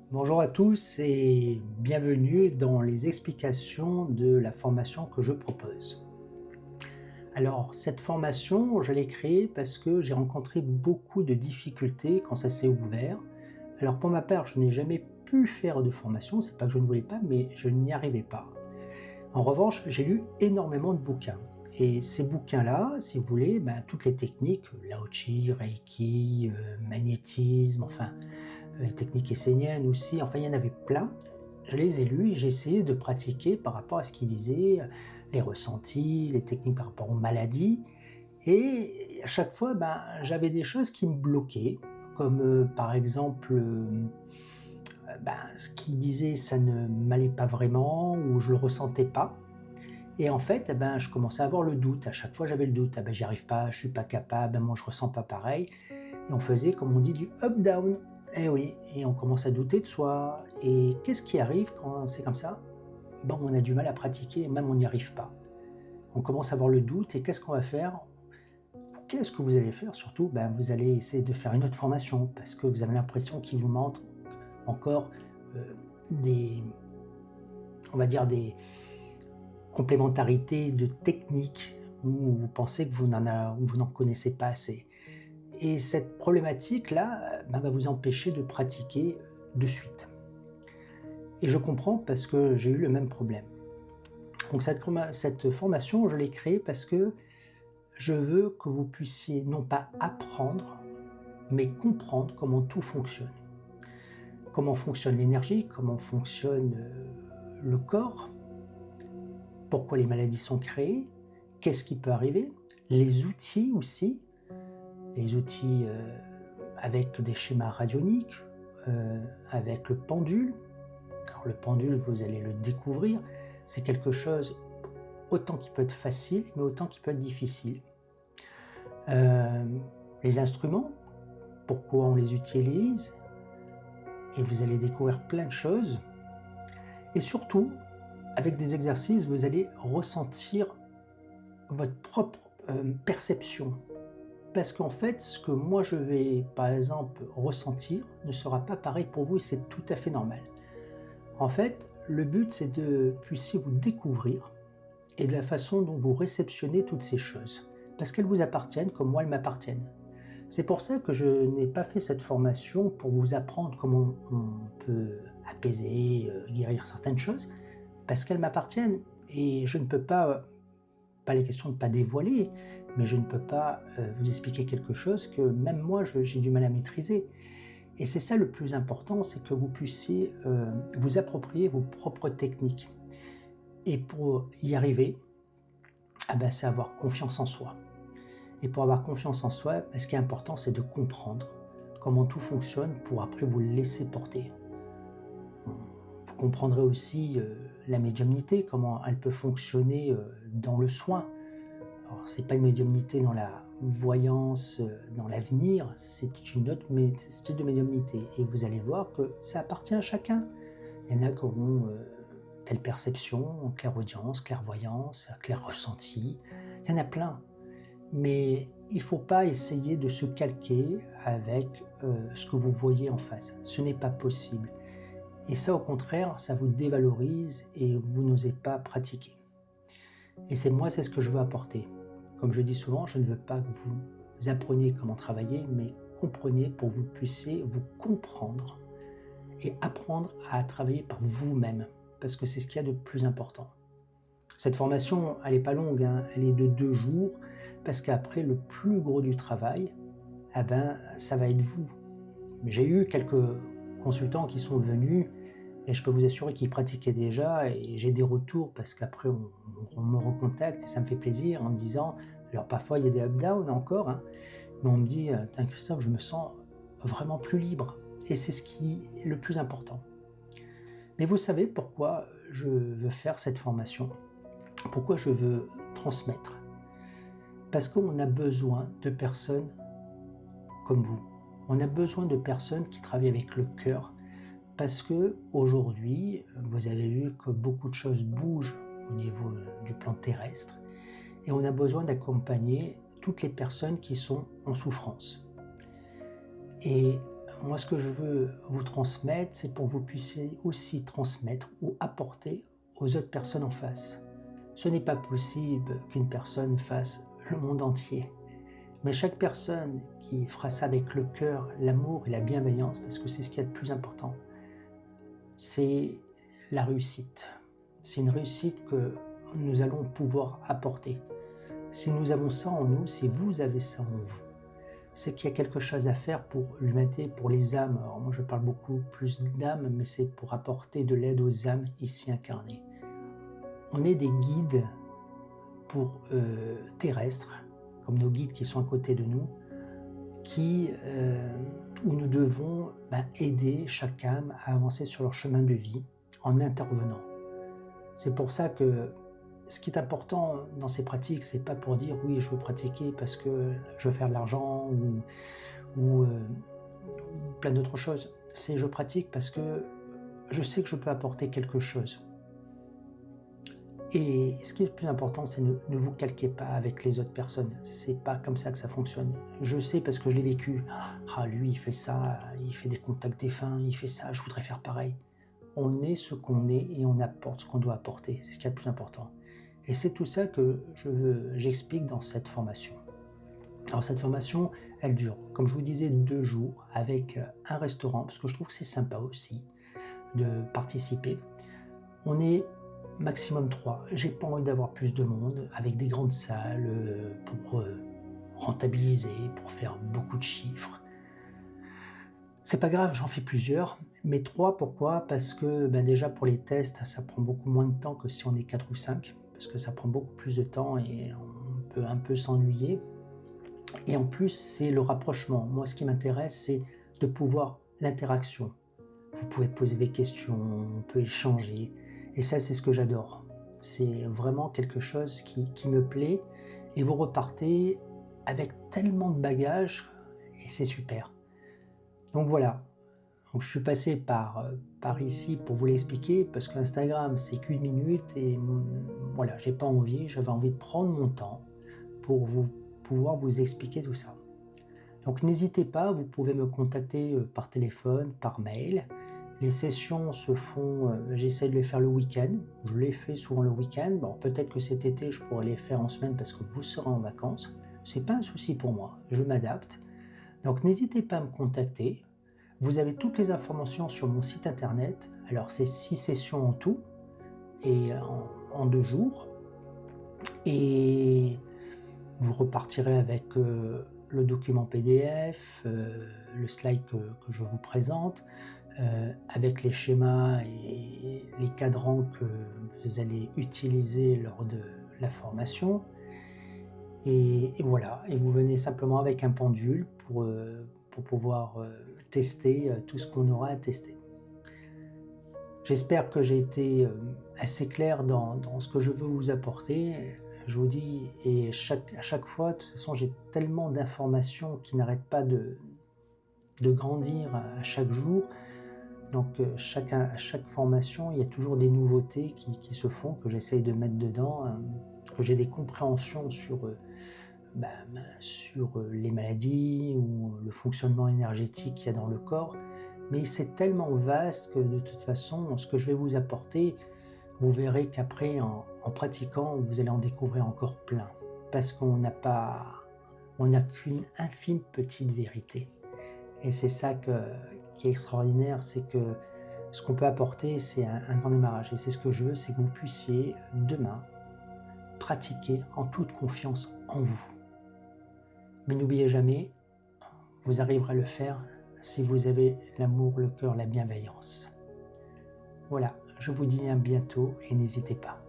Bonjour à tous et bienvenue dans les explications de la formation que je propose. Alors, cette formation, je l'ai créée parce que j'ai rencontré beaucoup de difficultés quand ça s'est ouvert. Alors, pour ma part, je n'ai jamais pu faire de formation, c'est pas que je ne voulais pas, mais je n'y arrivais pas. En revanche, j'ai lu énormément de bouquins. Et ces bouquins-là, si vous voulez, toutes les techniques, Lao Chi, Reiki, magnétisme, enfin, les techniques esséniennes aussi, enfin il y en avait plein. Je les ai lus et j'ai essayé de pratiquer par rapport à ce qu'ils disaient, les ressentis, les techniques par rapport aux maladies. Et à chaque fois, j'avais des choses qui me bloquaient, comme par exemple, ce qu'ils disaient, ça ne m'allait pas vraiment, ou je le ressentais pas. Et en fait, je commençais à avoir le doute. À chaque fois, j'avais le doute. Ah ben, j'y arrive pas, je suis pas capable, moi, je ressens pas pareil. Et on faisait, comme on dit, du up-down. Eh oui, et on commence à douter de soi. Et qu'est-ce qui arrive quand c'est comme ça? On a du mal à pratiquer, et même on n'y arrive pas. On commence à avoir le doute, et qu'est-ce qu'on va faire? Qu'est-ce que vous allez faire surtout? Vous allez essayer de faire une autre formation, parce que vous avez l'impression qu'il vous manque encore des, on va dire, des complémentarités de techniques, où vous pensez que vous n'en connaissez pas assez. Et cette problématique-là, va vous empêcher de pratiquer de suite. Et je comprends parce que j'ai eu le même problème. Donc cette formation, je l'ai créée parce que je veux que vous puissiez non pas apprendre, mais comprendre comment tout fonctionne. Comment fonctionne l'énergie, comment fonctionne le corps, pourquoi les maladies sont créées, qu'est-ce qui peut arriver, les outils aussi, les outils avec des schémas radioniques, avec le pendule. Alors le pendule, vous allez le découvrir, c'est quelque chose autant qui peut être facile, mais autant qui peut être difficile. Euh, les instruments, pourquoi on les utilise, et vous allez découvrir plein de choses. Et surtout, avec des exercices, vous allez ressentir votre propre perception. Parce qu'en fait, ce que moi je vais, par exemple, ressentir ne sera pas pareil pour vous et c'est tout à fait normal. En fait, le but, c'est de puissiez vous découvrir et de la façon dont vous réceptionnez toutes ces choses. Parce qu'elles vous appartiennent comme moi, elles m'appartiennent. C'est pour ça que je n'ai pas fait cette formation pour vous apprendre comment on peut apaiser, guérir certaines choses, parce qu'elles m'appartiennent. Et je ne peux pas les questions de ne pas dévoiler, mais je ne peux pas vous expliquer quelque chose que même moi, j'ai du mal à maîtriser. Et c'est ça le plus important, c'est que vous puissiez vous approprier vos propres techniques. Et pour y arriver, c'est avoir confiance en soi. Et pour avoir confiance en soi, ce qui est important, c'est de comprendre comment tout fonctionne pour après vous le laisser porter. Vous comprendrez aussi la médiumnité, comment elle peut fonctionner dans le soin. Alors, c'est pas une médiumnité dans la voyance, dans l'avenir, c'est une autre style de médiumnité. Et vous allez voir que ça appartient à chacun. Il y en a qui auront telle perception, clairaudience, clairvoyance, clair ressenti. Il y en a plein. Mais il ne faut pas essayer de se calquer avec ce que vous voyez en face. Ce n'est pas possible. Et ça, au contraire, ça vous dévalorise et vous n'osez pas pratiquer. Et c'est ce que je veux apporter. Comme je dis souvent, je ne veux pas que vous appreniez comment travailler, mais compreniez pour que vous puissiez vous comprendre et apprendre à travailler par vous-même, parce que c'est ce qu'il y a de plus important. Cette formation, elle n'est pas longue, hein, elle est de 2 jours, parce qu'après, le plus gros du travail, ça va être vous. Mais j'ai eu quelques consultants qui sont venus et je peux vous assurer qu'ils pratiquaient déjà et j'ai des retours parce qu'après on me recontacte et ça me fait plaisir en me disant, alors parfois il y a des up-down encore, hein, mais on me dit, tiens Christophe, je me sens vraiment plus libre. Et c'est ce qui est le plus important. Mais vous savez pourquoi je veux faire cette formation? Pourquoi je veux transmettre? Parce qu'on a besoin de personnes comme vous. On a besoin de personnes qui travaillent avec le cœur. Parce que aujourd'hui, vous avez vu que beaucoup de choses bougent au niveau du plan terrestre et on a besoin d'accompagner toutes les personnes qui sont en souffrance. Et moi, ce que je veux vous transmettre, c'est pour que vous puissiez aussi transmettre ou apporter aux autres personnes en face. Ce n'est pas possible qu'une personne fasse le monde entier. Mais chaque personne qui fera ça avec le cœur, l'amour et la bienveillance, parce que c'est ce qu'il y a de plus important, c'est la réussite. C'est une réussite que nous allons pouvoir apporter. Si nous avons ça en nous, si vous avez ça en vous, c'est qu'il y a quelque chose à faire pour l'humanité, pour les âmes. Alors moi je parle beaucoup plus d'âmes, mais c'est pour apporter de l'aide aux âmes ici incarnées. On est des guides pour terrestres, comme nos guides qui sont à côté de nous, où nous devons aider chaque âme à avancer sur leur chemin de vie en intervenant. C'est pour ça que ce qui est important dans ces pratiques, c'est pas pour dire oui, je veux pratiquer parce que je veux faire de l'argent ou plein d'autres choses. C'est je pratique parce que je sais que je peux apporter quelque chose. Et ce qui est le plus important, c'est ne vous calquez pas avec les autres personnes. C'est pas comme ça que ça fonctionne. Je sais parce que je l'ai vécu. Ah, lui, il fait ça, il fait des contacts défunts, il fait ça, je voudrais faire pareil. On est ce qu'on est et on apporte ce qu'on doit apporter. C'est ce qui est le plus important. Et c'est tout ça que j'explique dans cette formation. Alors cette formation, elle dure, comme je vous disais, 2 jours avec un restaurant, parce que je trouve que c'est sympa aussi de participer. On est maximum 3. J'ai pas envie d'avoir plus de monde, avec des grandes salles pour rentabiliser, pour faire beaucoup de chiffres. C'est pas grave, j'en fais plusieurs, mais 3, pourquoi? Parce que déjà pour les tests, ça prend beaucoup moins de temps que si on est 4 ou 5, parce que ça prend beaucoup plus de temps et on peut un peu s'ennuyer. Et en plus, c'est le rapprochement. Moi, ce qui m'intéresse, c'est de pouvoir l'interaction. Vous pouvez poser des questions, on peut échanger, et ça, c'est ce que j'adore. C'est vraiment quelque chose qui me plaît, et vous repartez avec tellement de bagages, et c'est super. Donc voilà, donc je suis passé par ici pour vous l'expliquer, parce qu'Instagram, c'est qu'1 minute, et voilà, j'ai pas envie, j'avais envie de prendre mon temps pour pouvoir vous expliquer tout ça. Donc n'hésitez pas, vous pouvez me contacter par téléphone, par mail. Les sessions se font, j'essaie de les faire le week-end, je les fais souvent le week-end. Bon, peut-être que cet été, je pourrais les faire en semaine parce que vous serez en vacances. C'est pas un souci pour moi, je m'adapte. Donc n'hésitez pas à me contacter. Vous avez toutes les informations sur mon site internet. Alors c'est 6 sessions en tout, et en 2 jours. Et vous repartirez avec le document PDF, le slide que je vous présente, avec les schémas et les cadrans que vous allez utiliser lors de la formation. Et voilà, et vous venez simplement avec un pendule pour pouvoir tester tout ce qu'on aura à tester. J'espère que j'ai été assez clair dans ce que je veux vous apporter. Je vous dis, et à chaque fois, de toute façon, j'ai tellement d'informations qui n'arrêtent pas de grandir à chaque jour. Donc à chaque formation, il y a toujours des nouveautés qui se font, que j'essaye de mettre dedans, que j'ai des compréhensions sur les maladies ou le fonctionnement énergétique qu'il y a dans le corps. Mais c'est tellement vaste que de toute façon, ce que je vais vous apporter, vous verrez qu'après, en pratiquant, vous allez en découvrir encore plein. Parce on n'a qu'une infime petite vérité. Et c'est ça qui est extraordinaire, c'est que ce qu'on peut apporter, c'est un grand démarrage. Et c'est ce que je veux, c'est que vous puissiez demain pratiquer en toute confiance en vous. Mais n'oubliez jamais, vous arriverez à le faire si vous avez l'amour, le cœur, la bienveillance. Voilà, je vous dis à bientôt et n'hésitez pas.